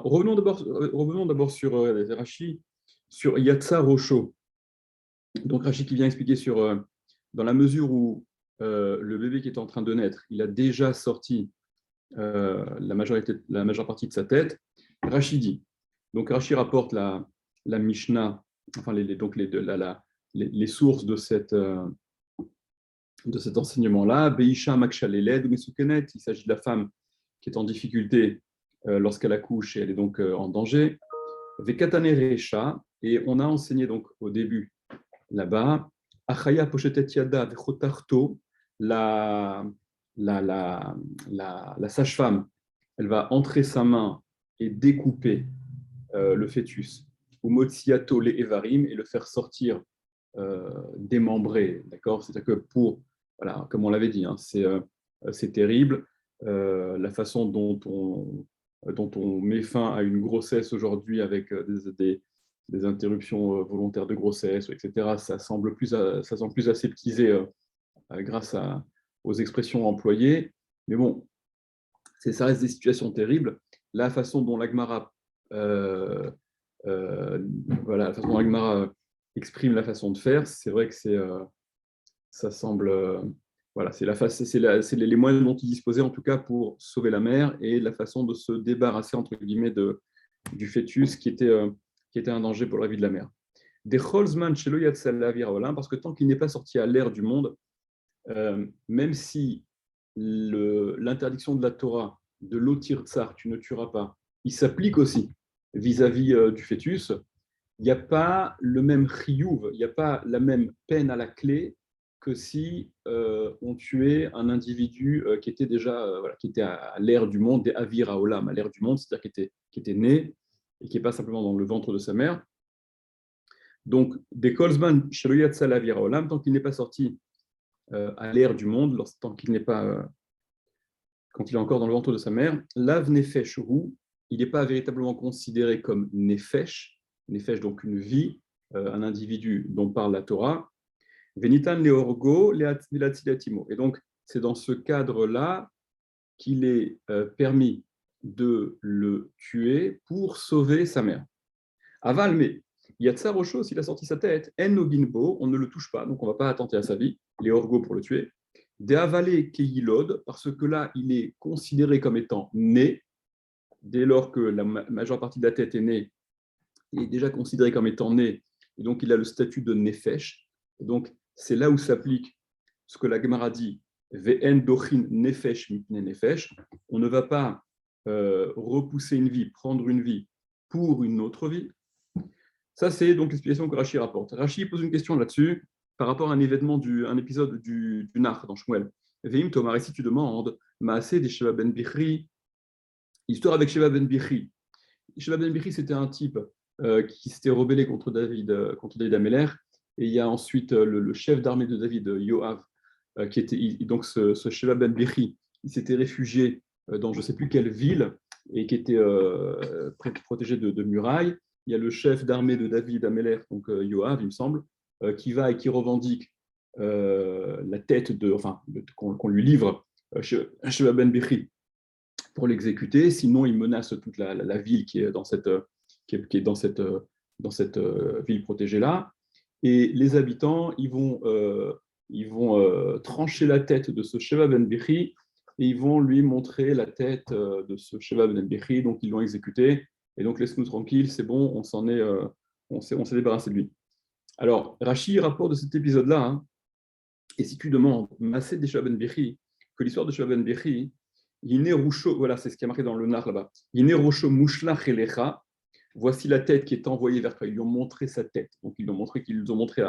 revenons d'abord sur Rashi, sur Yatsa Rosho. Donc Rashi qui vient expliquer dans la mesure où le bébé qui est en train de naître, il a déjà sorti la majeure partie de sa tête. Rashi dit, donc Rashi rapporte la Mishnah, enfin les sources de cet enseignement-là. Beisha Makshaleled ou Mesukenet, il s'agit de la femme qui est en difficulté lorsqu'elle accouche et elle est donc en danger. Vekatane Reisha, et on a enseigné donc au début là-bas, Achaya Poshetet Yada Vechotarto, la sage-femme, elle va entrer sa main et découper le fœtus, ou Motsiato le Evarim, et le faire sortir démembré, d'accord? C'est-à-dire que voilà, comme on l'avait dit, hein, c'est terrible. La façon dont on met fin à une grossesse aujourd'hui avec des interruptions volontaires de grossesse, etc., ça semble plus aseptisé grâce aux expressions employées. Mais bon, ça reste des situations terribles. La façon dont l'Agmara voilà, la façon dont l'Agmara exprime la façon de faire, c'est vrai que ça semble voilà, c'est les moyens dont il disposait en tout cas pour sauver la mère et la façon de se débarrasser entre guillemets du fœtus qui était un danger pour la vie de la mère. Des Holzman chez le parce que tant qu'il n'est pas sorti à l'air du monde, même si l'interdiction de la Torah de l'otir tsar, tu ne tueras pas, il s'applique aussi vis-à-vis du fœtus, il n'y a pas le même chiyuv, il n'y a pas la même peine à la clé que si on tuait un individu qui était déjà qui était à l'ère du monde, des avir haolam, à l'ère du monde, c'est-à-dire qui était né et qui n'est pas simplement dans le ventre de sa mère. Donc, des kolzman shaloyat salavir haolam, tant qu'il n'est pas sorti à l'ère du monde, tant qu'il n'est pas quand il est encore dans le ventre de sa mère, lav nefesh hu, il n'est pas véritablement considéré comme nefesh, donc une vie, un individu dont parle la Torah, venitan leorgo leatilatimo. Et donc, c'est dans ce cadre-là qu'il est permis de le tuer pour sauver sa mère. Aval, mais Yatsar Rocho, s'il a sorti sa tête, en noginbo, on ne le touche pas, donc on ne va pas attenter à sa vie, leorgo pour le tuer. De avalé keilod, parce que là, il est considéré comme étant né, dès lors que la majeure partie de la tête est née, il est déjà considéré comme étant né, et donc il a le statut de nefesh. Et donc, c'est là où s'applique ce que la Gemara dit, ve'en dochin nefesh mipne nefesh. On ne va pas repousser une vie, prendre une vie pour une autre vie. Ça, c'est donc l'explication que Rashi rapporte. Rashi pose une question là-dessus par rapport à un épisode du Nar dans Shmuel. Veim Tomar, et si tu demandes, Maaseh de Sheva ben Bichri, histoire avec Sheva ben Bichri. Sheva ben Bichri, c'était un type qui s'était rebellé contre David Améler, et il y a ensuite le chef d'armée de David, Yoav, qui était donc ce Sheva ben Bichri, il s'était réfugié dans je ne sais plus quelle ville et qui était protégé de murailles. Il y a le chef d'armée de David Améler, donc Yoav, il me semble, qui va et qui revendique la tête qu'on lui livre Sheva ben Bichri pour l'exécuter. Sinon, il menace toute la ville qui est dans cette ville protégée-là. Et les habitants, ils vont trancher la tête de ce Sheva ben Bichri et ils vont lui montrer la tête de ce Sheva ben Bichri. Donc, ils l'ont exécuté. Et donc, laisse-nous tranquille, c'est bon, on s'est débarrassé de lui. Alors, Rashi rapporte de cet épisode-là, hein, et si tu demandes, Massé de Sheva ben Bichri, que l'histoire de Sheva ben Bichri, voilà, c'est ce qui est marqué dans le Nar là-bas. Mushlach elecha, voici la tête qui est envoyée vers toi. Ils lui ont montré sa tête. Donc, ils ont montré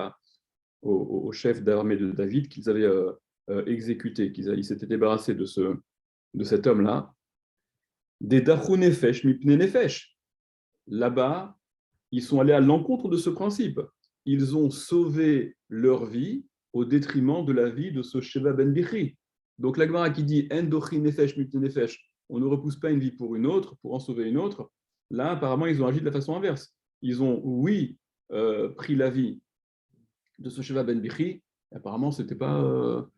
au chef d'armée de David qu'ils avaient exécuté, qu'ils s'étaient débarrassés de cet homme-là. Des dachu nefesh, mipne nefesh. Là-bas, ils sont allés à l'encontre de ce principe. Ils ont sauvé leur vie au détriment de la vie de ce Sheva ben Bichri. Donc la Gemara qui dit Endochi nefesh mipne nefesh, on ne repousse pas une vie pour une autre, pour en sauver une autre. Là, apparemment, ils ont agi de la façon inverse. Ils ont, oui, pris la vie de ce Sheva ben Bichri. Apparemment, c'était pas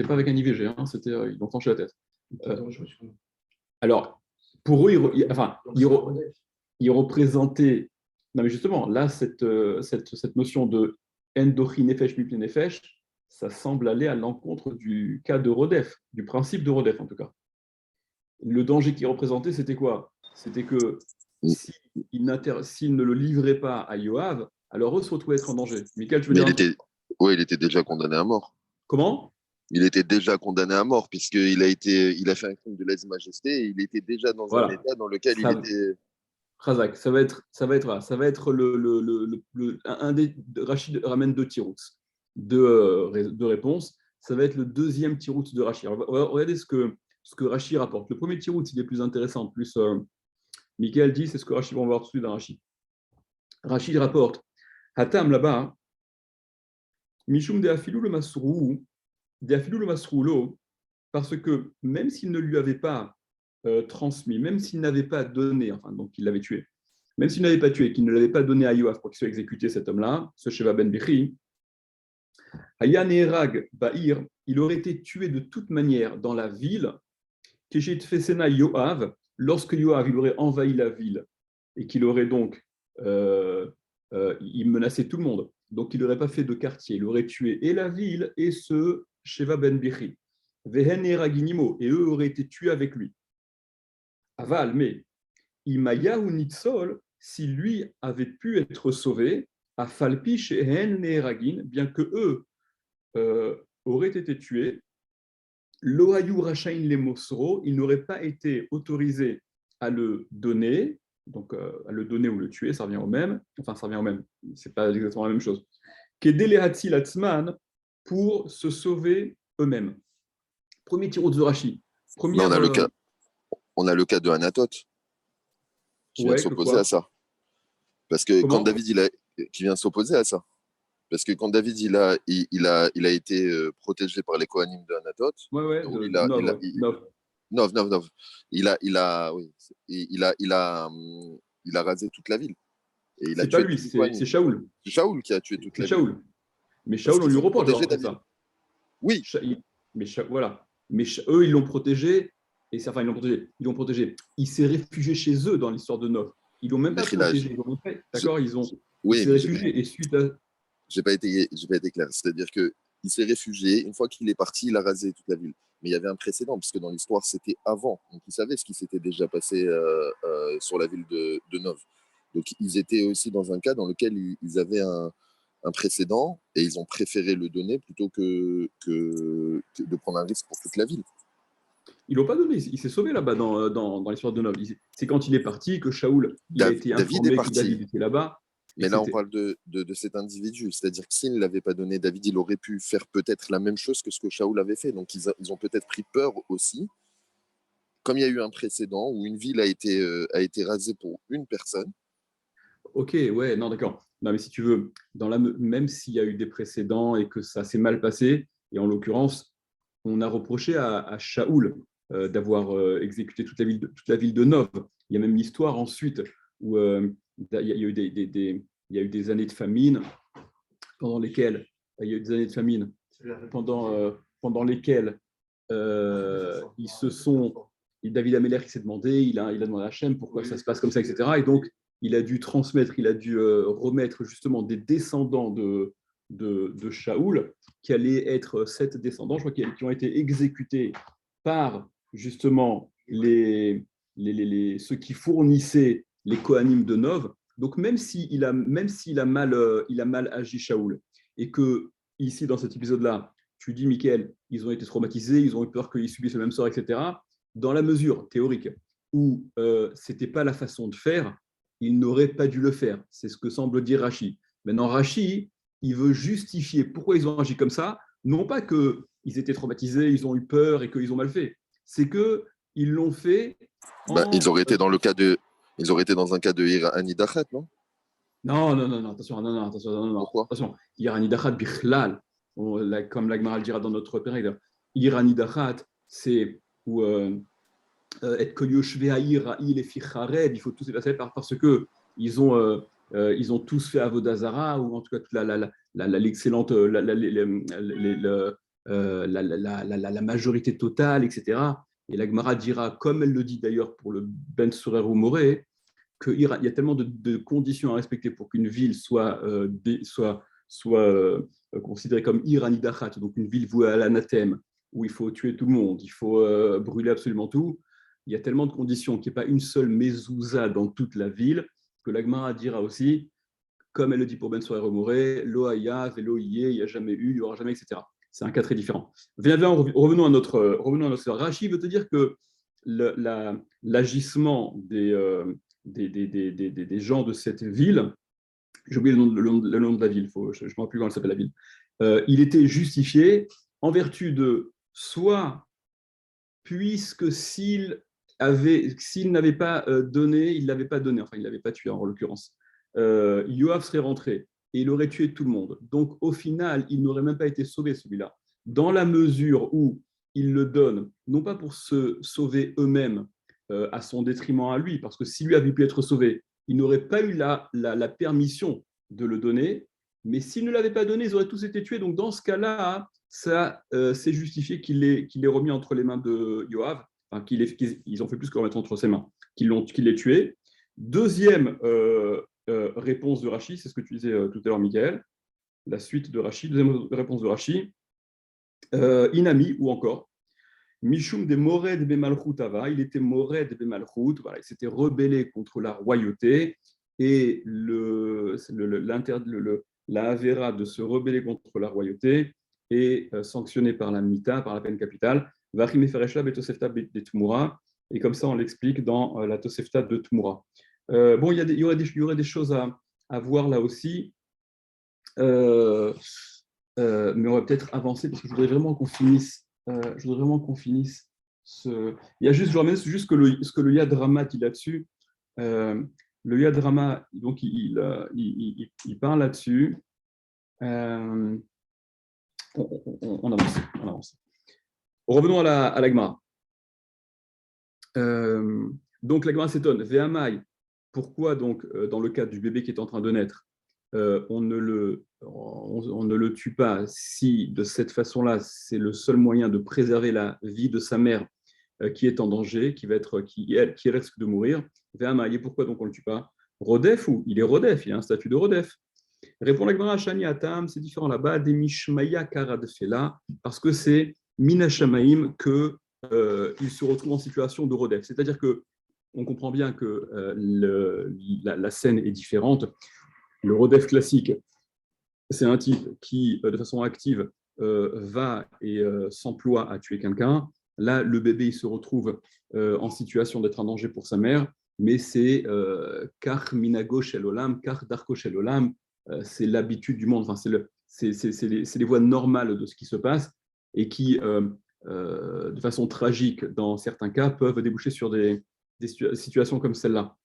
avec un IVG, hein, ils ont tranché la tête. Alors, Pour eux, ils représentaient. Non, mais justement, là, cette notion de endochi nefesh mipne nefesh, ça semble aller à l'encontre du cas de Rodef, du principe de Rodef en tout cas. Le danger qui représentait, c'était quoi? C'était que s'il ne le livrait pas à Yoav, alors eux se retrouvaient être en danger. Michael, tu veux Mais dire un truc? il était déjà condamné à mort. Comment? Il était déjà condamné à mort puisqu'il il a fait un crime de lèse-majesté et il était déjà dans un Voilà. état dans lequel il Ça, était. Razak, ça va être un des. Rachid ramène deux tirouts, deux réponses. Ça va être le deuxième tirout de Rachid. Regardez ce que Rachid rapporte. Le premier tirout, il est plus intéressant. Plus, Michael dit, c'est ce que Rachid va voir tout de suite dans Rachid. Rachid rapporte Hatam là-bas, hein, Mishum de Afilou le Masroulo, parce que même s'il ne lui avait pas transmis, même s'il n'avait pas donné, enfin, donc il l'avait tué, même s'il n'avait pas tué, qu'il ne l'avait pas donné à Yoav pour qu'il soit exécuté, cet homme-là, ce Sheva ben Bichri, Hayan Erag Bahir, il aurait été tué de toute manière dans la ville, Keshet Fesena Yoav, lorsque Yoav il aurait envahi la ville et qu'il aurait donc, il menaçait tout le monde, donc il n'aurait pas fait de quartier, il aurait tué et la ville et ce Sheva ben Bichri. Vehen Eraginimo, et eux auraient été tués avec lui. Aval, mais Imaya ou Nitzol, si lui avait pu être sauvé, à Falpi chez Neragin, bien que eux auraient été tués, Loayu Rachain les Mosro, il n'aurait pas été autorisé à le donner, donc à le donner ou le tuer, ça revient au même, enfin ça revient au même, c'est pas exactement la même chose. Kedele Hatsil Atzman, pour se sauver eux-mêmes. Premier tirou de Zorachi. Mais Première. on a le cas de Anatote qui vient de Ouais, que s'opposer à quoi? ça. Parce que quand Comment? David, qui vient s'opposer à ça. Parce que quand David, il a été protégé par les Kohanim de Anatote, Ouais, ouais, où de Nov, ouais. Nov. Nov. Oui, il a rasé toute la ville. Et il a C'est pas tué lui, tous les Kohanim. c'est Shaoul. C'est Shaoul qui a tué toute C'est la ville. Shaoul. Mais Parce Shaoul, on lui qu'ils ont reproche protégé d'avoir fait David. ça. Oui. Mais voilà. Mais eux, ils l'ont protégé. Enfin, ils l'ont protégé. Ils l'ont protégé. Il s'est réfugié chez eux dans l'histoire de Nov. Ils l'ont même pas protégé. Ils ont fait. D'accord. Il Oui, s'est mais réfugié. Et suite à. j'ai pas été clair. C'est-à-dire que il s'est réfugié. Une fois qu'il est parti, il a rasé toute la ville. Mais il y avait un précédent, puisque dans l'histoire, c'était avant. Donc, ils savaient ce qui s'était déjà passé sur la ville de Nov. Donc, ils étaient aussi dans un cas dans lequel ils avaient un précédent et ils ont préféré le donner plutôt que de prendre un risque pour toute la ville. Ils l'ont pas donné. Il s'est sauvé là-bas dans l'histoire de Nov. C'est quand il est parti que Shaoul, il a été David est informé que parti. David était là-bas. Mais là, on parle de cet individu. C'est-à-dire que s'il ne l'avait pas donné, David, il aurait pu faire peut-être la même chose que ce que Shaoul avait fait. Donc, ils ont peut-être pris peur aussi. Comme il y a eu un précédent où une ville a été rasée pour une personne. Ok, ouais, non, d'accord. Non, mais si tu veux, même s'il y a eu des précédents et que ça s'est mal passé, et en l'occurrence, on a reproché à Shaoul d'avoir exécuté toute la ville de Nov. Il y a même l'histoire ensuite où il y a eu il y a eu des années de famine pendant lesquelles il y a eu des années de famine pendant lesquelles ils se sont. David Ameller qui s'est demandé, il a demandé à Hachem pourquoi ça se passe comme ça, etc. Et donc, il a dû transmettre, il a dû remettre justement des descendants de Shaoul, qui allaient être 7 descendants, je crois, qui ont été exécutés par justement ceux qui fournissaient les Kohanim de Nov. Donc, même s'il a mal agi Shaoul, et que ici, dans cet épisode-là, tu dis, Michael, ils ont été traumatisés, ils ont eu peur qu'ils subissent le même sort, etc. Dans la mesure théorique où ce n'était pas la façon de faire, ils n'auraient pas dû le faire. C'est ce que semble dire Rachi. Maintenant, Rachi, il veut justifier pourquoi ils ont agi comme ça, non pas qu'ils étaient traumatisés, ils ont eu peur et qu'ils ont mal fait, c'est qu'ils l'ont fait Ils auraient été ils auraient été dans un cas de Irani Dachat, non? Non, attention, non, Pourquoi? attention. Irani Dachat Bichlal, comme l'Agmara le dira dans notre période. Irani Dachat, c'est où et que Yoshve Haïr, il est Fichared, il faut tous les passer parce que ils ont tous fait Avodazara, ou en tout cas toute l'excellente, la majorité totale, etc. Et la Gemara dira, comme elle le dit d'ailleurs pour le Ben Surer ou Moré, qu'il y a tellement de conditions à respecter pour qu'une ville soit considérée comme Iranidachat, donc une ville vouée à l'anathème, où il faut tuer tout le monde, il faut brûler absolument tout. Il y a tellement de conditions qu'il n'y ait pas une seule mezouza dans toute la ville, que la Gemara dira aussi, comme elle le dit pour Ben Soir Remoré, l'Oaya, Vélo, il n'y a jamais eu, il n'y aura jamais, etc. C'est un cas très différent. Revenons à notre Rachid veut te dire que l'agissement des gens de cette ville, j'ai oublié le nom de la ville, je ne me rappelle plus comment elle s'appelle la ville, il était justifié en vertu de soit puisque s'il n'avait pas donné, il ne l'avait pas donné, enfin il ne l'avait pas tué en l'occurrence, Yoav serait rentré et il aurait tué tout le monde. Donc au final, il n'aurait même pas été sauvé celui-là, dans la mesure où il le donne, non pas pour se sauver eux-mêmes à son détriment à lui, parce que s'il lui avait pu être sauvé, il n'aurait pas eu la permission de le donner, mais s'il ne l'avait pas donné, ils auraient tous été tués. Donc dans ce cas-là, ça c'est justifié qu'il ait remis entre les mains de Yoav, enfin, ils ont fait plus que remettre entre ses mains, qu'il l'ait tué. Deuxième réponse de Rachi, c'est ce que tu disais tout à l'heure, Michael, la suite de Rachi, deuxième réponse de Rachi, Inami, ou encore, Mishum de Mored Bemalchut Ava, il était Mored Bemalchut, voilà, il s'était rebellé contre la royauté, et la Avera de se rebeller contre la royauté est sanctionnée par la Mita, par la peine capitale, Vachim Efereshla Betosefta Betmura, et comme ça on l'explique dans la Tosefta de Tmura. Bon, il y aurait des choses à voir là aussi, mais on va peut-être avancer parce que je voudrais vraiment qu'on finisse. Ce. Il y a juste, je remets juste ce que le Yad Rama dit là-dessus. Le Yad Rama, donc il parle là-dessus. On avance, on avance. Revenons à la Gemara. Donc la Gemara s'étonne. Ve'amai, pourquoi donc dans le cas du bébé qui est en train de naître, on ne le tue pas si de cette façon-là, c'est le seul moyen de préserver la vie de sa mère qui est en danger, qui risque de mourir. Et pourquoi donc on ne le tue pas? Rodef ou il est Rodef, il a un statut de Rodef. Répond la Gemara, Shani Atam, c'est différent là-bas, des Mishmaya Karadfela, parce que c'est Minashamaim que il se retrouve en situation de Rodef. C'est-à-dire que on comprend bien que la scène est différente. Le Rodef classique, c'est un type qui, de façon active, va et s'emploie à tuer quelqu'un. Là, le bébé, il se retrouve en situation d'être un danger pour sa mère, mais c'est kar minago shel olam, kar darko shel olam, c'est l'habitude du monde, enfin, c'est les voies normales de ce qui se passe et qui, de façon tragique, dans certains cas, peuvent déboucher sur des situations comme celle-là.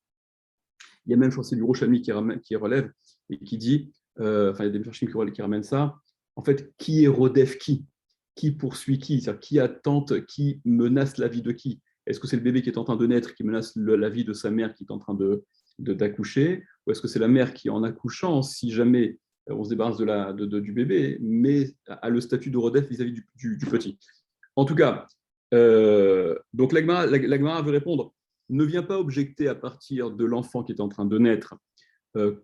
Il y a même, je crois, c'est du Rochami qui relève et qui dit, enfin, il y a des Mefarshim qui ramènent ça, en fait, qui est Rodef qui? Qui poursuit qui? C'est-à-dire, qui attente, qui menace la vie de qui? Est-ce que c'est le bébé qui est en train de naître qui menace la vie de sa mère qui est en train d'accoucher? Ou est-ce que c'est la mère qui, en accouchant, si jamais on se débarrasse du bébé, mais a le statut de Rodef vis-à-vis du petit? En tout cas, donc la Gemara veut répondre, ne vient pas objecter à partir de l'enfant qui est en train de naître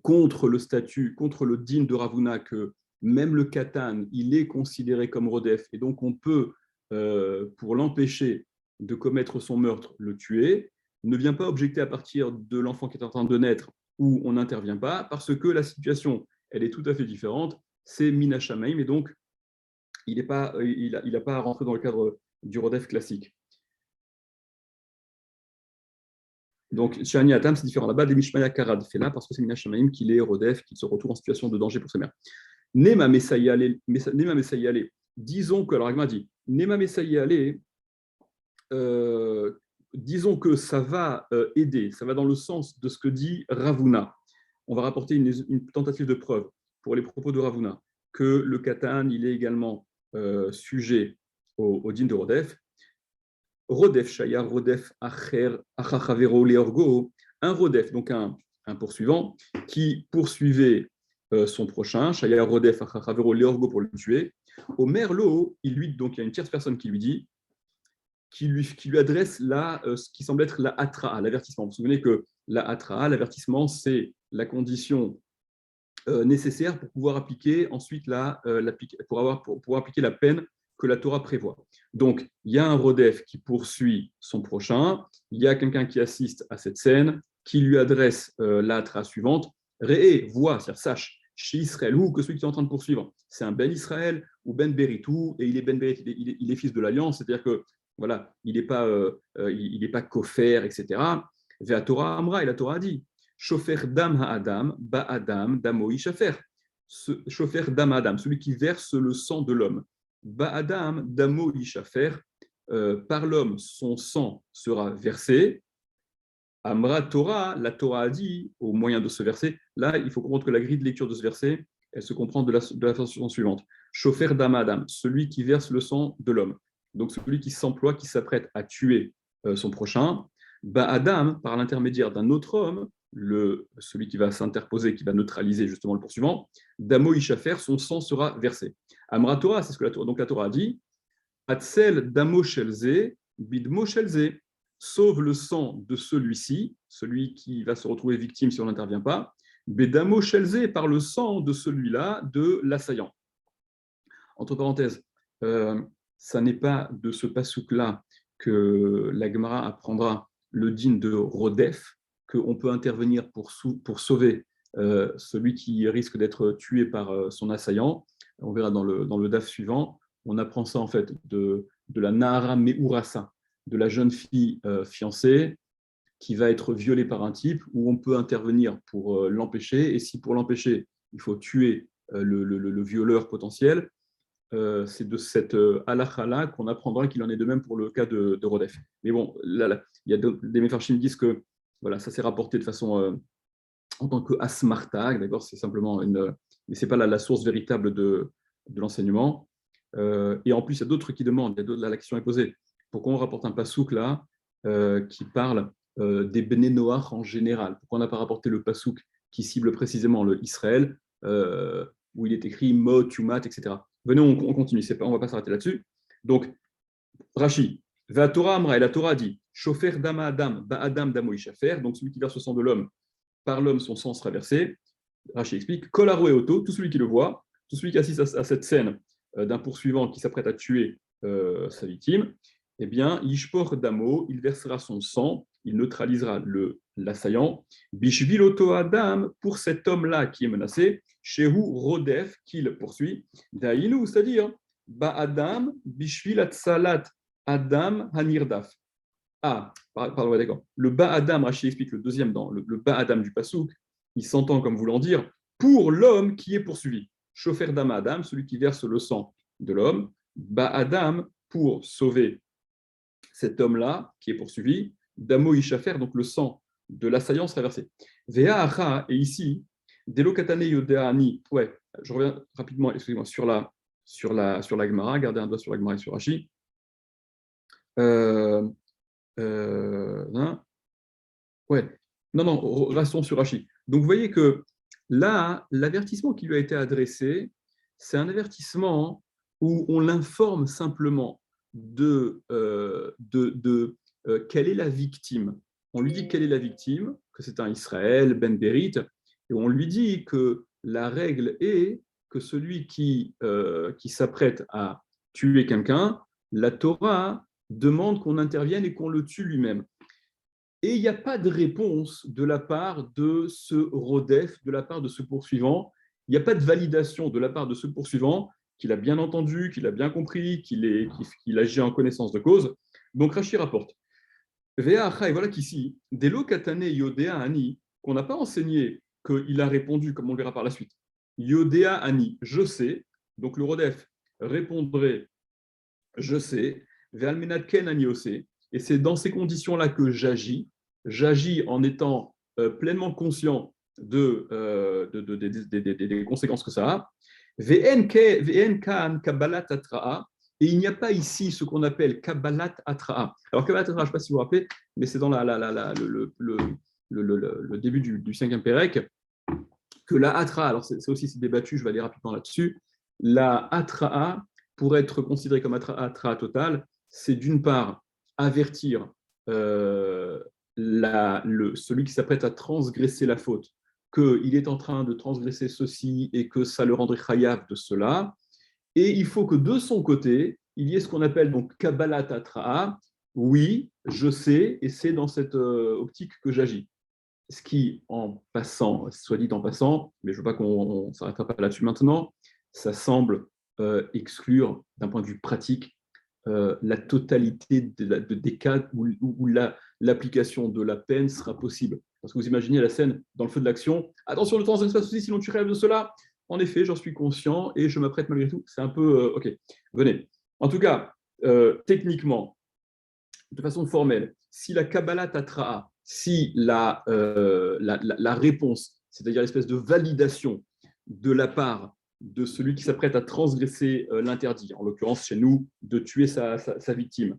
contre le statut, contre le din de Ravuna, que même le katan, il est considéré comme Rodef, et donc on peut, pour l'empêcher de commettre son meurtre, le tuer, ne vient pas objecter à partir de l'enfant qui est en train de naître, où on n'intervient pas, parce que la situation, elle est tout à fait différente, c'est Minashamaim, et donc il n'a pas à rentrer dans le cadre du Rodef classique. Donc, Shani Atam, c'est différent. Là-bas, des Mishmaya Karad fait là parce que c'est Minashamaim qu'il est Rodef, qu'il se retrouve en situation de danger pour sa mère. Nema Messayale, disons que, alors Agma dit, Nema Messayale, disons que ça va aider, ça va dans le sens de ce que dit Ravuna. On va rapporter une tentative de preuve pour les propos de Ravuna, que le Katan, il est également sujet au din de Rodef. Rodef Shaya, Rodef Acher, Achachavero Leorgo, un Rodef, donc un poursuivant, qui poursuivait son prochain, Shaya Rodef Achachavero Leorgo pour le tuer. Au Merlo, donc il y a une tierce personne qui lui dit qui lui adresse ce qui semble être la atra'a, l'avertissement. Vous vous souvenez que la atra'a, l'avertissement, c'est la condition nécessaire pour pouvoir appliquer ensuite pour appliquer la peine que la Torah prévoit. Donc, il y a un rodef qui poursuit son prochain, il y a quelqu'un qui assiste à cette scène, qui lui adresse la atra'a suivante. Réé, vois, c'est-à-dire sache, chez Israël, ou que celui qui est en train de poursuivre, c'est un Ben Israël ou Ben Beritou, et il est Ben Berit, il est fils de l'Alliance, c'est-à-dire que voilà, il n'est pas Kofer, etc. Ve Torah Amra, et la Torah a dit, Shofer dam ha'adam, ba'adam, damoi shafer. Shofer dam ha'adam, celui qui verse le sang de l'homme. Ba'adam, damoi shafer, par l'homme, son sang sera versé. Amra Torah, la Torah a dit, au moyen de ce verset, là, il faut comprendre que la grille de lecture de ce verset, elle se comprend de la façon suivante. Shofer dam ha'adam, celui qui verse le sang de l'homme. Donc celui qui s'emploie, qui s'apprête à tuer son prochain. Ba'adam, par l'intermédiaire d'un autre homme, celui qui va s'interposer, qui va neutraliser justement le poursuivant, Damo Ishafer, son sang sera versé. Amra Torah, c'est ce que la Torah a dit, Atzel Damo Shelze, Bidmo Shelze, sauve le sang de celui-ci, celui qui va se retrouver victime si on n'intervient pas, Bedamo Shelze, par le sang de celui-là, de l'assaillant. Entre parenthèses, ça n'est pas de ce pasouk-là que la Gemara apprendra le din de Rodef, qu'on peut intervenir pour sauver celui qui risque d'être tué par son assaillant. On verra dans le daf suivant. On apprend ça en fait de la Nahara Meurasa, de la jeune fille fiancée qui va être violée par un type, où on peut intervenir pour l'empêcher. Et si pour l'empêcher, il faut tuer le violeur potentiel, c'est de cette halakha-là qu'on apprendra qu'il en est de même pour le cas de Rodef. Mais bon, là, il y a des méfarchim qui disent que voilà, ça s'est rapporté de façon en tant que asmartag, d'accord, c'est simplement mais c'est pas la source véritable de l'enseignement. Et en plus, il y a d'autres qui demandent, la question est posée, pourquoi on rapporte un pasouk là qui parle des Bnei Noach en général? Pourquoi on n'a pas rapporté le pasouk qui cible précisément le Israël, où il est écrit Mot, Yumat, etc. Venez, on continue, on ne va pas s'arrêter là-dessus. Donc, Rashi, Va Torah Amra, et la Torah dit, Shofer Dama Adam, Ba Adam Damo Ishafer, donc celui qui verse le sang de l'homme, par l'homme son sang sera versé. Rashi explique, Kolaro et Oto, tout celui qui le voit, tout celui qui assiste à cette scène d'un poursuivant qui s'apprête à tuer sa victime, eh bien, Yishpor Damo, il versera son sang, il neutralisera l'assaillant. Bishvil Oto Adam, pour cet homme-là qui est menacé, Shehu Rodef, qu'il poursuit, Daïnou, c'est-à-dire, Ba Adam, Bishvil Atsalat Adam Hanirdaf. Ah, pardon, ouais, d'accord. Le Ba Adam, Rachid explique le deuxième dans le Ba Adam du Passouk, il s'entend comme voulant dire pour l'homme qui est poursuivi. Shofer Dama Adam, celui qui verse le sang de l'homme. Ba Adam, pour sauver cet homme-là qui est poursuivi. Damo Ishafer, donc le sang de l'assaillant sera versé. Vea Acha, et ici, Delokatane Yodeani, ouais, je reviens rapidement, excusez-moi, sur la Gemara, gardez un doigt sur la Gemara et sur Rashi. Hein, ouais, non, restons sur Rashi. Donc vous voyez que là, l'avertissement qui lui a été adressé, c'est un avertissement où on l'informe simplement de quelle est la victime. On lui dit quelle est la victime, que c'est un Israël, Ben Berit, et on lui dit que la règle est que celui qui s'apprête à tuer quelqu'un, la Torah demande qu'on intervienne et qu'on le tue lui-même. Et il n'y a pas de réponse de la part de ce Rodef, de la part de ce poursuivant. Il n'y a pas de validation de la part de ce poursuivant qu'il a bien entendu, qu'il a bien compris, qu'il agit en connaissance de cause. Donc Rashi rapporte. Vea Acha, et voilà qu'ici, Delo Katane Yodea Ani, qu'on n'a pas enseigné qu'il a répondu, comme on le verra par la suite. Yodea Ani, je sais. Donc le Rodef répondrait, je sais. Ve'almenat Ken Ani Ose. Et c'est dans ces conditions-là que j'agis. J'agis en étant pleinement conscient des conséquences que ça a. Ve'en kan kabbalat atra'a. Et il n'y a pas ici ce qu'on appelle kabbalat atra'a. Alors kabbalat atra'a, je ne sais pas si vous vous rappelez, mais c'est dans le début du 5e Pérec que la atra'a, alors c'est aussi débattu, je vais aller rapidement là-dessus, la atra'a, pour être considérée comme atra'a totale, c'est d'une part avertir celui qui s'apprête à transgresser la faute, qu'il est en train de transgresser ceci et que ça le rendrait chayav de cela. Et il faut que de son côté, il y ait ce qu'on appelle donc Kabbalat Atra'a. Oui, je sais, et c'est dans cette optique que j'agis. Ce qui, en passant, soit dit en passant, mais je ne veux pas qu'on s'arrêtera pas là-dessus maintenant, ça semble exclure, d'un point de vue pratique, la totalité des cas où l'application de la peine sera possible. Parce que vous imaginez la scène dans le feu de l'action, attention, le temps ne se passe aussi, sinon tu rêves de cela. En effet, j'en suis conscient et je m'apprête malgré tout. C'est un peu, ok, venez. En tout cas, techniquement, de façon formelle, si la Kabbalah Tatra'a, si la réponse, c'est-à-dire l'espèce de validation de la part de celui qui s'apprête à transgresser l'interdit, en l'occurrence chez nous, de tuer sa victime,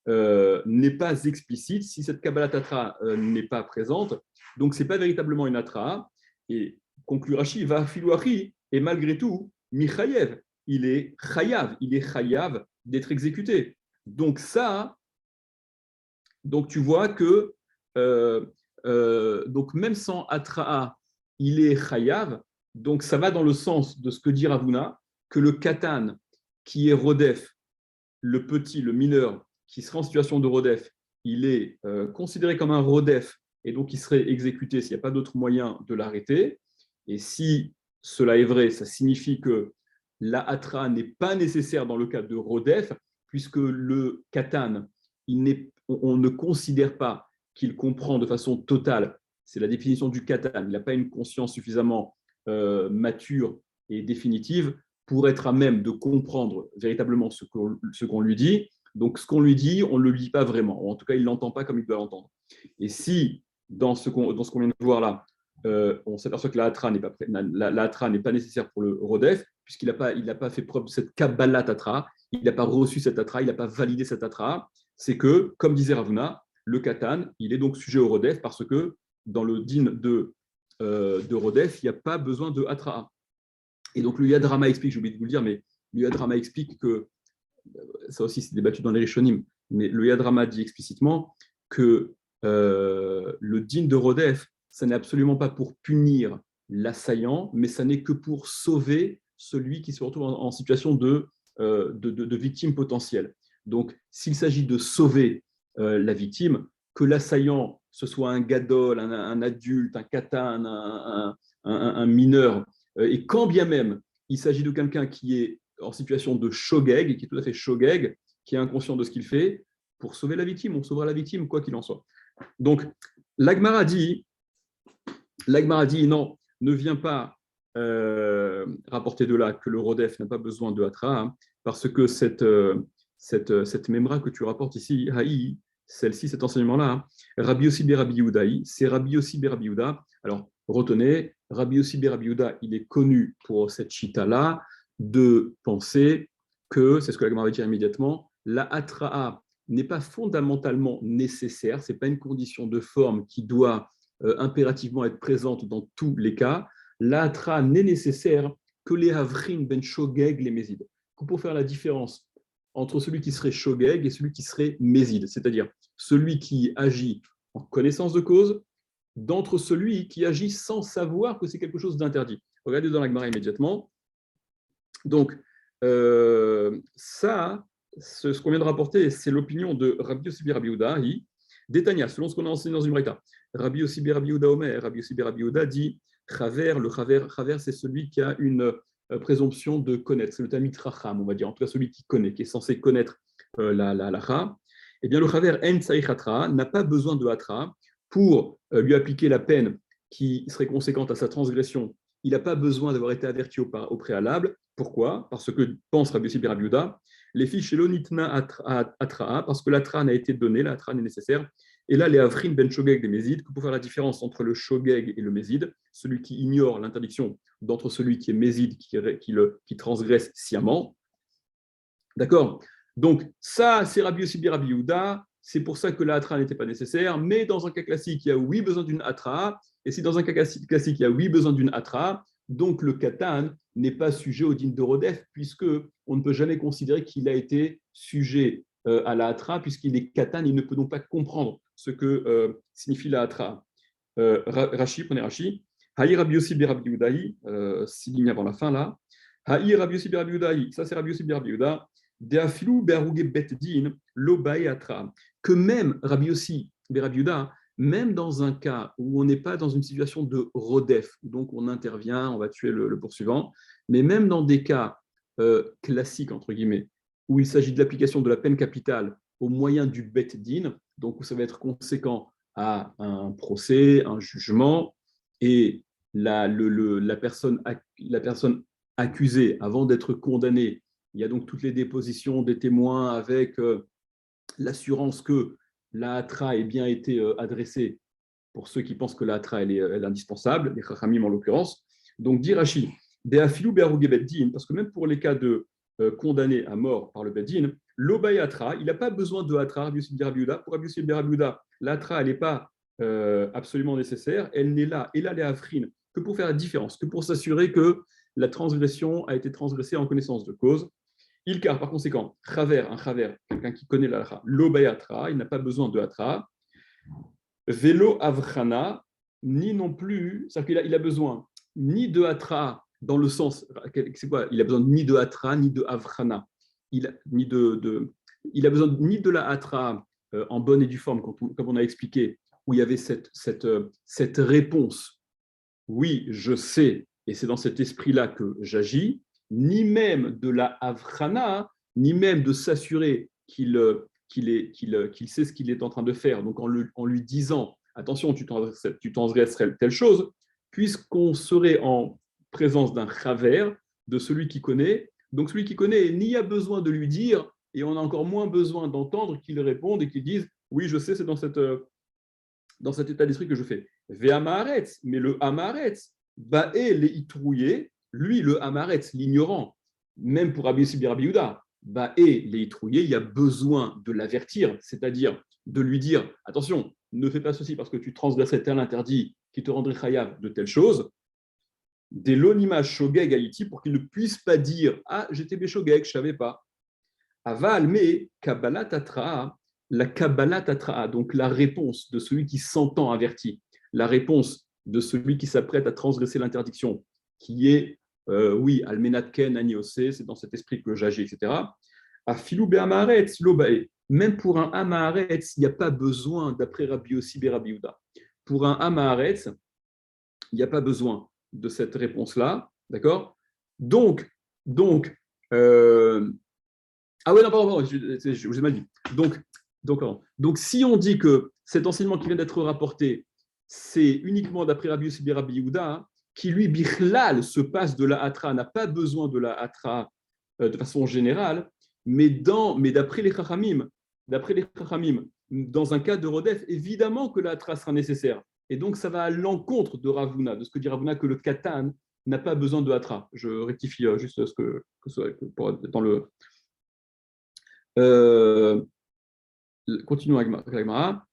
n'est pas explicite, si cette Kabbalah Tatra n'est pas présente, donc ce n'est pas véritablement une Atra, et conclut Rashi, va filouachi, et malgré tout, Michayev, il est chayav d'être exécuté. Donc ça, donc tu vois que donc même sans Atra'a, il est chayav, donc ça va dans le sens de ce que dit Ravuna, que le katan, qui est rodef, le petit, le mineur, qui sera en situation de rodef, il est considéré comme un rodef, et donc il serait exécuté s'il n'y a pas d'autre moyen de l'arrêter. Et si cela est vrai, ça signifie que la hatra n'est pas nécessaire dans le cas de rodef, puisque le katan, on ne considère pas qu'il comprend de façon totale, c'est la définition du katan, il n'a pas une conscience suffisamment mature et définitive pour être à même de comprendre véritablement ce qu'on lui dit. Donc, ce qu'on lui dit, on ne le lit pas vraiment, ou en tout cas, il ne l'entend pas comme il doit l'entendre. Et si, dans ce qu'on vient de voir là, on s'aperçoit que la hatra n'est pas nécessaire pour le rodef, puisqu'il n'a pas fait preuve de cette kabbalat hatra, il n'a pas reçu cette hatra, il n'a pas validé cette hatra, c'est que, comme disait Ravuna, le katan, il est donc sujet au rodef parce que dans le din de rodef, il n'y a pas besoin de hatra. Et donc le Yad Rama explique, j'ai oublié de vous le dire, mais le Yad Rama explique que, ça aussi c'est débattu dans les Rishonim, mais le Yad Rama dit explicitement que le din de Rodef, ça n'est absolument pas pour punir l'assaillant, mais ça n'est que pour sauver celui qui se retrouve en situation de victime potentielle. Donc s'il s'agit de sauver la victime, que l'assaillant, ce soit un gadol, un adulte, un katan, un mineur, et quand bien même il s'agit de quelqu'un qui est en situation de shogeg, qui est tout à fait shogeg, qui est inconscient de ce qu'il fait, pour sauver la victime, on sauvera la victime, quoi qu'il en soit. Donc, l'Agmara dit non, ne viens pas rapporter de là que le Rodef n'a pas besoin de Hatra, hein, parce que cette Memra que tu rapportes ici, Haï, celle-ci, cet enseignement-là, hein, Rabbi Yossi Rabbi Yehudaï, c'est Rabbi Yossi Rabbi Yehuda. Alors, retenez, Rabbi Yossi Rabbi Yehuda, il est connu pour cette chita-là, de penser que, c'est ce que la Gemara va dire immédiatement, la Hatra'a n'est pas fondamentalement nécessaire, ce n'est pas une condition de forme qui doit impérativement être présente dans tous les cas. La Hatra'a n'est nécessaire que les Havrin ben Shogeg les Mésides. Pour faire la différence entre celui qui serait Shogeg et celui qui serait Méside, c'est-à-dire celui qui agit en connaissance de cause, d'entre celui qui agit sans savoir que c'est quelque chose d'interdit. Regardez dans la Gemara immédiatement. Donc, ça, ce qu'on vient de rapporter, c'est l'opinion de Rabbi Yossi Rabbi Yehuda, Détania, selon ce qu'on a enseigné dans une braïta. Rabbi Yossi Rabbi Yehuda Omer, Rabbi Yossi Rabbi Yehuda dit Chaver, le Chaver, c'est celui qui a une présomption de connaître, c'est le Tamid Racham, on va dire, en tout cas celui qui connaît, qui est censé connaître la lacha. Eh bien, le Chaver En Tsaïch Hatra n'a pas besoin de Hatra pour lui appliquer la peine qui serait conséquente à sa transgression. Il n'a pas besoin d'avoir été averti au préalable. Pourquoi ? Parce que, pense Rabbi Yossi Rabbi Yehuda, les fiches Elonitna Atra, parce que l'Atra n'a été donnée, l'Atra n'est nécessaire. Et là, les Avrin ben Shogeg des Mésides, pour faire la différence entre le Shogeg et le Méside, celui qui ignore l'interdiction d'entre celui qui est Méside, qui transgresse sciemment. D'accord ? Donc, ça, c'est Rabbi Yossi Rabbi Yehuda, c'est pour ça que la Hatra n'était pas nécessaire, mais dans un cas classique, il y a oui besoin d'une Hatra, et si dans un cas classique, il y a oui besoin d'une Hatra, donc le Katan n'est pas sujet au din de Rodef, puisque on ne peut jamais considérer qu'il a été sujet à la hatra, puisqu'il est katan, il ne peut donc pas comprendre ce que signifie la hatra. Rashi, prenez Rashi. Haï Rabbi Yossi be Rabbi Yehudaï, 6 lignes avant la fin là. Haï Rabbi Yossi be Rabbi Yehudaï, ça c'est Rabbi Yossi be Rabbi Yehuda. Deafilu be'aruge bet din lo bae atra. Que même Rabbi Yossi be Rabbi Yehuda, même dans un cas où on n'est pas dans une situation de rodef, donc on intervient, on va tuer le poursuivant, mais même dans des cas classiques, entre guillemets, où il s'agit de l'application de la peine capitale au moyen du bet din, donc où ça va être conséquent à un procès, un jugement, et la personne accusée, avant d'être condamnée, il y a donc toutes les dépositions des témoins avec l'assurance que la hatra ait bien été adressée pour ceux qui pensent que la hatra elle est indispensable, les chachamim en l'occurrence. Donc, dit Rashi, parce que même pour les cas de condamnés à mort par le Beddin, l'obay hatra, il n'a pas besoin de hatra, Rabbi Yossi ben Rabbi Yehuda. Pour Rabbi Yossi ben Rabbi Yehuda, la hatra, elle n'est pas absolument nécessaire, elle n'est là, et là, les afrin, que pour faire la différence, que pour s'assurer que la transgression a été transgressée en connaissance de cause. Ilkar, par conséquent, un chaver, quelqu'un qui connaît la hatra, l'obay hatra, il n'a pas besoin de hatra. Vélo avrana, ni non plus, c'est-à-dire qu'il a besoin ni de hatra dans le sens, c'est quoi? Il a besoin ni de hatra ni de avrana. Il a besoin ni de la hatra en bonne et due forme, comme on a expliqué, où il y avait cette réponse. Oui, je sais, et c'est dans cet esprit-là que j'agis, ni même de la avrana, ni même de s'assurer qu'il sait ce qu'il est en train de faire, donc en lui disant attention, tu transgresserais telle chose, puisqu'on serait en présence d'un chaver, de celui qui connaît. Donc celui qui connaît, n'y a besoin de lui dire, et on a encore moins besoin d'entendre qu'il réponde et qu'il dise oui, je sais, c'est dans cet état d'esprit que je fais. Ve'amaretz, mais le amaretz, ba'e les itrouillés, lui, le amaretz, l'ignorant, même pour Rabbi Yossi ben Rabbi Yehuda, ba'e les itrouillés, il y a besoin de l'avertir, c'est-à-dire de lui dire attention, ne fais pas ceci parce que tu transgresserais tel interdit qui te rendrait chayav de telle chose. Des lonima shogeg haïti pour qu'il ne puisse pas dire ah, j'étais béshogeg, je ne savais pas. Aval, mais kabbalat tatra, la kabbalat tatra, donc la réponse de celui qui s'entend averti, la réponse de celui qui s'apprête à transgresser l'interdiction, qui est oui, almenat ken aniose, c'est dans cet esprit que j'agis, etc. A filou be'amaretz lobae. Même pour un amaretz, il n'y a pas besoin, d'après Rabbi Yossi ben Rabbi Yehuda. Pour un amaretz, il n'y a pas besoin de cette réponse-là, d'accord? Donc, ah oui, non, pardon, je vous ai mal dit. Donc, si on dit que cet enseignement qui vient d'être rapporté, c'est uniquement d'après Rabbi Yossi ben Rabbi Yehuda, qui lui, bichlal, se passe de la hatra, n'a pas besoin de la hatra de façon générale, mais d'après les chachamim, dans un cas de rodef, évidemment que la hatra sera nécessaire. Et donc, ça va à l'encontre de Ravuna, de ce que dit Ravuna, que le katan n'a pas besoin de hatra. Je rectifie juste ce que dans le... continuons avec la Gemara.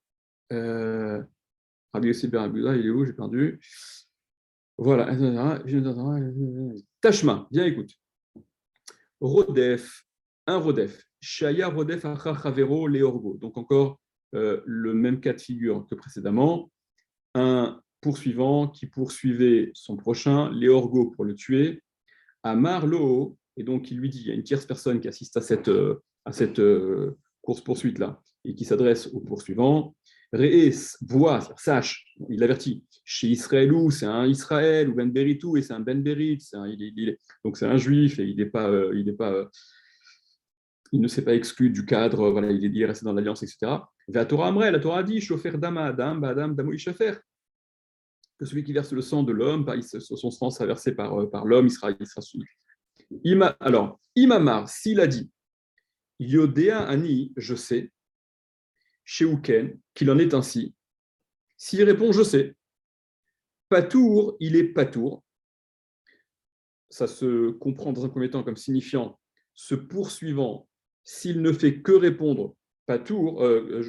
Rabbi Yossi ben Rabbi Yehuda, il est où? J'ai perdu. Voilà. Tashma, bien écoute. Rodef, un Rodef. Shaya Rodef achar chavero leorgo. Donc encore le même cas de figure que précédemment. Un poursuivant qui poursuivait son prochain, leorgo pour le tuer. Amar lo, et donc il lui dit, il y a une tierce personne qui assiste à cette course-poursuite-là et qui s'adresse au poursuivant. Re'es, vois, sache, il avertit. Chez Israëlou, c'est un Israël, ou Ben Beritou, et c'est un Ben Berit, donc c'est un juif, et il ne s'est pas exclu du cadre, voilà, il est resté dans l'alliance, etc. La Torah Amrel, la Torah dit, Shofer Dama Adam, Badam, Damo Ishafer, que celui qui verse le sang de l'homme, son sang sera versé par l'homme, il sera soumis. Alors, Imamar, s'il a dit, Yodea Ani, je sais, Sheuken, qu'il en est ainsi, s'il répond, je sais, Patour, il est Patour, ça se comprend dans un premier temps comme signifiant ce poursuivant, s'il ne fait que répondre Patour,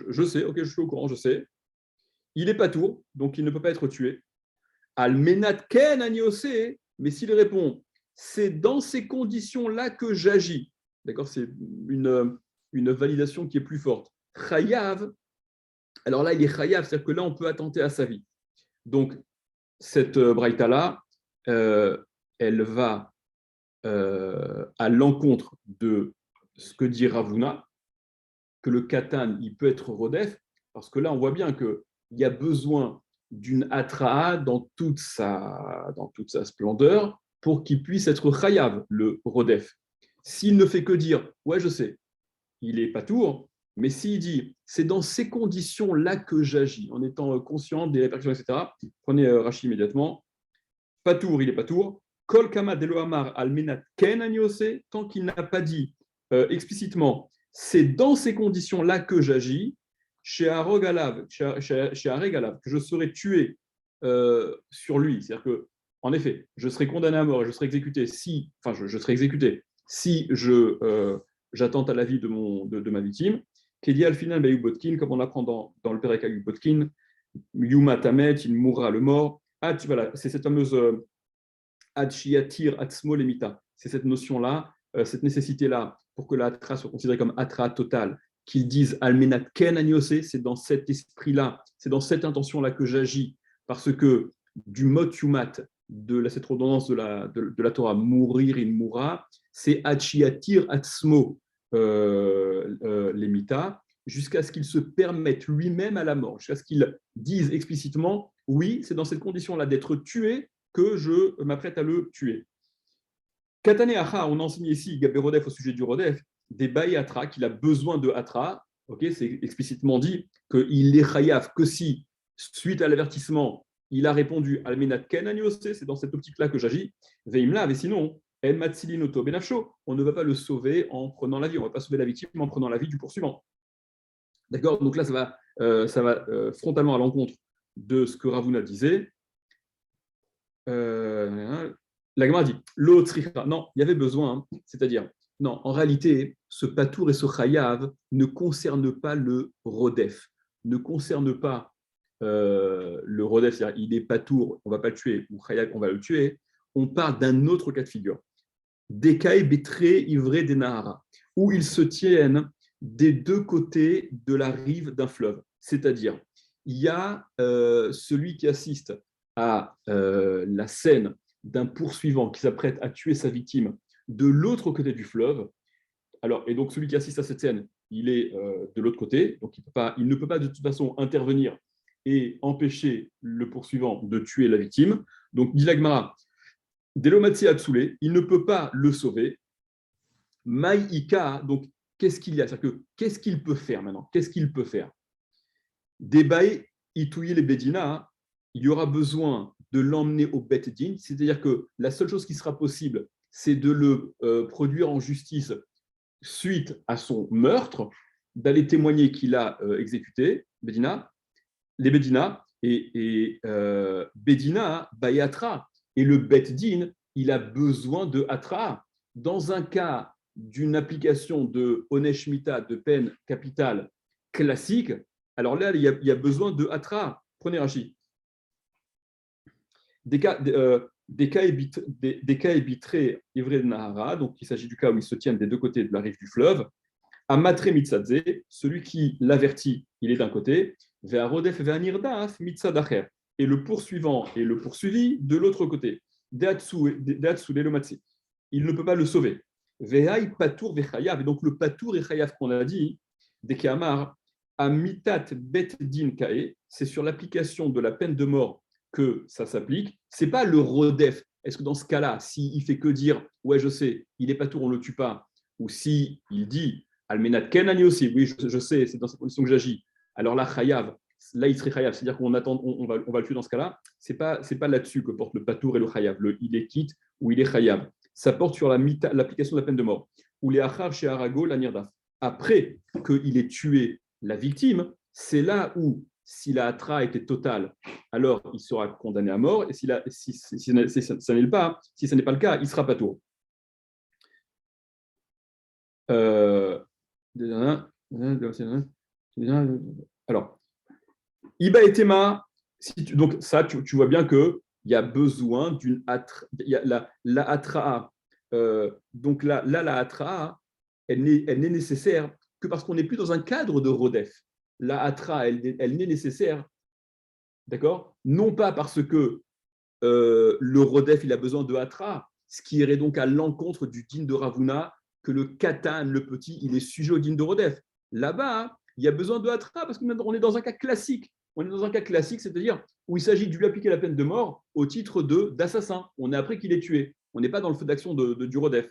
je sais, ok, je suis au courant, je sais, il est Patour, donc il ne peut pas être tué. Almenat ken aniose, mais s'il répond, c'est dans ces conditions-là que j'agis. D'accord, c'est une validation qui est plus forte. Chayav, alors là, il est chayav, c'est-à-dire que là, on peut attenter à sa vie. Donc, cette braïta-là, elle va à l'encontre de ce que dit Ravuna, que le katan, il peut être rodef, parce que là, on voit bien qu'il y a besoin d'une atraa dans toute sa splendeur pour qu'il puisse être chayav, le rodef. S'il ne fait que dire, ouais, je sais, il est pas tour, mais s'il dit, c'est dans ces conditions-là que j'agis, en étant conscient des répercussions, etc., prenez Rashi immédiatement, pas tour, il est pas tour, Kol kama delo amar almenat ken aniose, tant qu'il n'a pas dit explicitement, c'est dans ces conditions-là que j'agis, chez Arogalav, chez Aregalav, que je serai tué sur lui. C'est-à-dire que, en effet, je serai condamné à mort et je serai exécuté si, enfin, je serai exécuté si j'attente à la vie de ma victime. Qu'il y a al final Botkin, comme on apprend dans le Perek Botkin, Yuma Tamet, il mourra le mort. Ah, voilà, c'est cette fameuse Adshiatir Atzmo Lemita. C'est cette notion-là, cette nécessité-là, pour que la Atra soit considérée comme Atra totale, qu'ils disent Almenat Ken Agnose, c'est dans cet esprit-là, c'est dans cette intention-là que j'agis, parce que du mot Yumat, de cette redondance de la Torah, mourir, il mourra, c'est Adshiatir Atzmo Lemita, jusqu'à ce qu'il se permette lui-même à la mort, jusqu'à ce qu'il dise explicitement oui, c'est dans cette condition-là d'être tué que je m'apprête à le tuer. Katane Acha, on enseigne ici, Gabé Rodef, au sujet du Rodef, des Baï Atra, qu'il a besoin de Atra. Okay, c'est explicitement dit qu'il est chayav que si, suite à l'avertissement, il a répondu Almenat Ken Aniose, c'est dans cette optique-là que j'agis. Veimla, mais sinon, En Matsilinoto Benafsho, on ne va pas le sauver en prenant la vie, on ne va pas sauver la victime en prenant la vie du poursuivant. D'accord. Donc là, ça va frontalement à l'encontre de ce que Ravuna disait. La Gemara dit l'autre, non, il y avait besoin, hein. C'est-à-dire, non, en réalité, ce patour et ce chayav ne concernent pas le rodef, ne concernent pas le rodef, c'est-à-dire il est patour, on ne va pas le tuer, ou chayav, on va le tuer. On parle d'un autre cas de figure. Dekai betré ivré des Nahara, où ils se tiennent des deux côtés de la rive d'un fleuve. C'est-à-dire, il y a celui qui assiste à la scène d'un poursuivant qui s'apprête à tuer sa victime de l'autre côté du fleuve. Alors, et donc, celui qui assiste à cette scène, il est de l'autre côté, donc il ne peut pas de toute façon intervenir et empêcher le poursuivant de tuer la victime. Donc, dit l'Agmara, Delomatsi Atsoulé, il ne peut pas le sauver. Maïka, donc, qu'est-ce qu'il y a? C'est-à-dire que, qu'est-ce qu'il peut faire maintenant? Qu'est-ce qu'il peut faire? Débaï, Itouye les Bedina, il y aura besoin de l'emmener au Bet Din, c'est-à-dire que la seule chose qui sera possible, c'est de le produire en justice suite à son meurtre, d'aller témoigner qu'il a exécuté, Bedina, les Bedina, et Bedina, Bayatra, et le Bet Din, il a besoin de Atra. Dans un cas d'une application de Onesh Mita, de peine capitale classique, alors là, il y a besoin de Atra. Prenez Rashi. Des cas ébitrés ivrés de Nahara, donc il s'agit du cas où ils se tiennent des deux côtés de la rive du fleuve. À Matre Mitzadze, celui qui l'avertit, il est d'un côté, vers Rodef vers Nirdaf Mitzadacher, et le poursuivant et le poursuivi de l'autre côté. Deatsu Lelomatsi. Il ne peut pas le sauver. Vehai Patour Vechayav, et donc le Patour et Chayav qu'on a dit, des Kamar, à Mitat Bet Din Kae, c'est sur l'application de la peine de mort que ça s'applique. C'est pas le Rodef. Est-ce que dans ce cas-là, s'il fait que dire, ouais, je sais, il est Patour, on ne le tue pas, ou si il dit, Almenat Kenani aussi, oui, je sais, c'est dans cette condition que j'agis. Alors là, Chayav, là, il serait Chayav, c'est-à-dire qu'on attend, on va le tuer dans ce cas-là. C'est pas là-dessus que porte le Patour et le Chayav. Il est quitte ou il est Chayav. Ça porte sur l'application de la peine de mort. Ou les Achar chez Arago, la Nirdaf. Après qu'il ait tué la victime, c'est là où, si la Hatra était totale, alors il sera condamné à mort, et si ça n'est pas le cas, il sera Patour. Alors, Iba et Tema, donc ça, tu vois bien qu'il y a besoin d'une atra, la atra. Donc là, la atra, elle n'est nécessaire que parce qu'on n'est plus dans un cadre de rodef. La hatra, elle n'est nécessaire, d'accord? Non pas parce que le rodef, il a besoin de hatra, ce qui irait donc à l'encontre du din de Ravuna, que le katan, le petit, il est sujet au din de rodef. Là-bas, il y a besoin de hatra parce qu'on est dans un cas classique. On est dans un cas classique, c'est-à-dire où il s'agit de lui appliquer la peine de mort au titre d'assassin. On est après qu'il est tué. On n'est pas dans le feu d'action du rodef.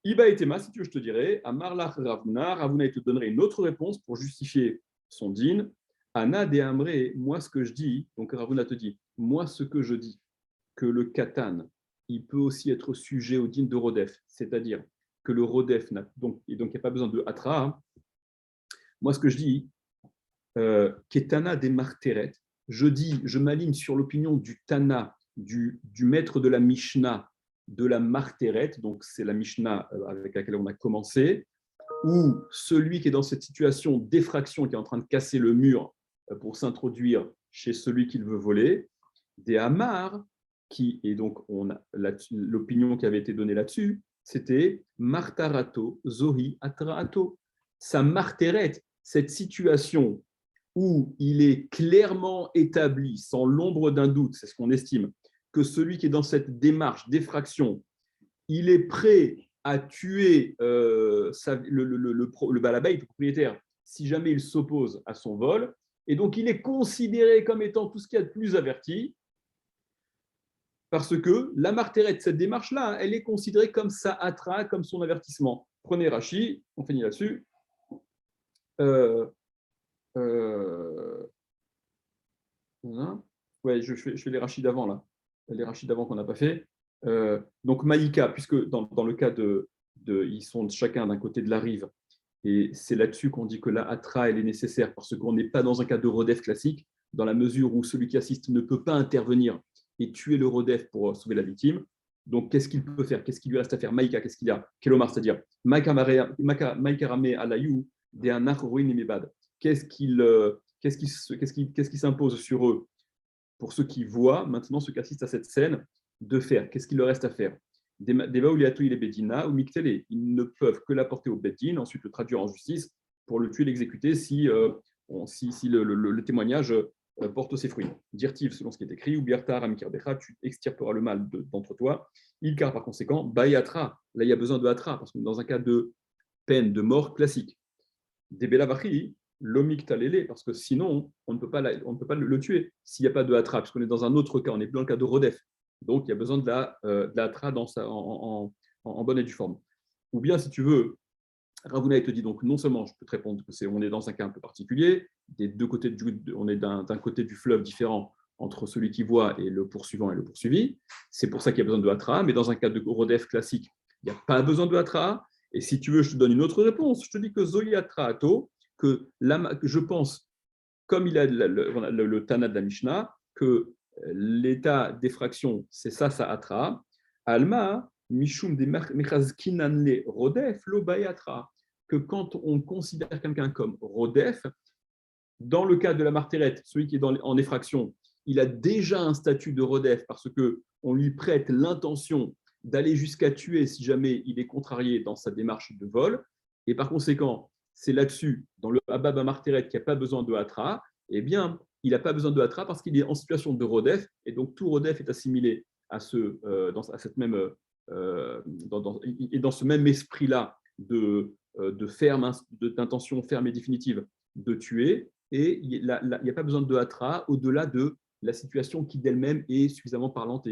Iba et Tema, si tu veux, je te dirais, Amarlach Ravuna, Ravuna, il te donnerait une autre réponse pour justifier son din. Ana de Amré, moi ce que je dis, donc Ravuna te dit, moi ce que je dis, que le katan, il peut aussi être sujet au din de rodef, c'est-à-dire que le rodef, donc il n'y a pas besoin de hatra. Hein. Moi ce que je dis, Ketana des marteret, je m'aligne sur l'opinion du Tana, du maître de la Mishnah, de la marteret, donc c'est la Mishnah avec laquelle on a commencé, où celui qui est dans cette situation d'effraction, qui est en train de casser le mur pour s'introduire chez celui qu'il veut voler, des Hamar, et donc on a l'opinion qui avait été donnée là-dessus, c'était Martarato, Zohi, Atraato. Sa marteret, cette situation où il est clairement établi, sans l'ombre d'un doute, c'est ce qu'on estime, que celui qui est dans cette démarche d'effraction, il est prêt à tuer le balabay, le propriétaire, si jamais il s'oppose à son vol, et donc il est considéré comme étant tout ce qu'il y a de plus averti, parce que la martérette, cette démarche-là, elle est considérée comme sa hatra, comme son avertissement. Prenez Rashi, on finit là-dessus. Ouais, je fais les Rachis d'avant, là. Les Rachis d'avant qu'on n'a pas fait. Donc, Maïka, puisque dans le cas ils sont chacun d'un côté de la rive, et c'est là-dessus qu'on dit que la hatra, elle est nécessaire, parce qu'on n'est pas dans un cas de rodef classique, dans la mesure où celui qui assiste ne peut pas intervenir et tuer le rodef pour sauver la victime. Donc, qu'est-ce qu'il peut faire? Qu'est-ce qu'il lui reste à faire? Maïka, qu'est-ce qu'il y a? Kelomar, c'est-à-dire Maïka Rame Alayou, de Anach Ruin Mebad. Qu'est-ce qui s'impose sur eux pour ceux qui voient maintenant, ceux qui assistent à cette scène, de faire? Qu'est-ce qu'il leur reste à faire? Des Vaouliatou il est Bedina ou Miktele. Ils ne peuvent que l'apporter au Bedin, ensuite le traduire en justice pour le tuer, l'exécuter si le témoignage porte ses fruits. Dirtiv, selon ce qui est écrit, ou Biartar Amikirbecha, tu extirperas le mal d'entre toi. Ilkar, par conséquent, Bayatra. Là, il y a besoin de Hatra, parce qu'on est dans un cas de peine, de mort classique. Des Belavachi, l'omik talélé, parce que sinon, on ne peut pas le tuer s'il n'y a pas de hatra, puisqu'on est dans un autre cas, on est dans le cas de rodef. Donc, il y a besoin de la hatra en bonne et due forme. Ou bien, si tu veux, Ravuna te dit donc, non seulement je peux te répondre que on est dans un cas un peu particulier, des deux côtés on est d'un côté du fleuve différent entre celui qui voit et le poursuivant et le poursuivi. C'est pour ça qu'il y a besoin de hatra, mais dans un cas de rodef classique, il n'y a pas besoin de hatra. Et si tu veux, je te donne une autre réponse. Je te dis que Zoya Traato, que je pense, comme il a le Tana de la Mishnah, que l'état d'effraction, c'est ça atra. Alma, Mishum de Mechazkinanle Rodef, lo bayatra. Que quand on considère quelqu'un comme Rodef, dans le cas de la martérette, celui qui est en effraction, il a déjà un statut de Rodef parce qu'on lui prête l'intention d'aller jusqu'à tuer si jamais il est contrarié dans sa démarche de vol. Et par conséquent, c'est là-dessus, dans le Habab Marteret, qu'il n'y a pas besoin de Hatra, eh bien, il n'a pas besoin de Hatra parce qu'il est en situation de Rodef, et donc tout Rodef est assimilé à dans ce même esprit-là d'intention ferme et définitive de tuer, et il n'y a pas besoin de Hatra au-delà de la situation qui d'elle-même est suffisamment parlante et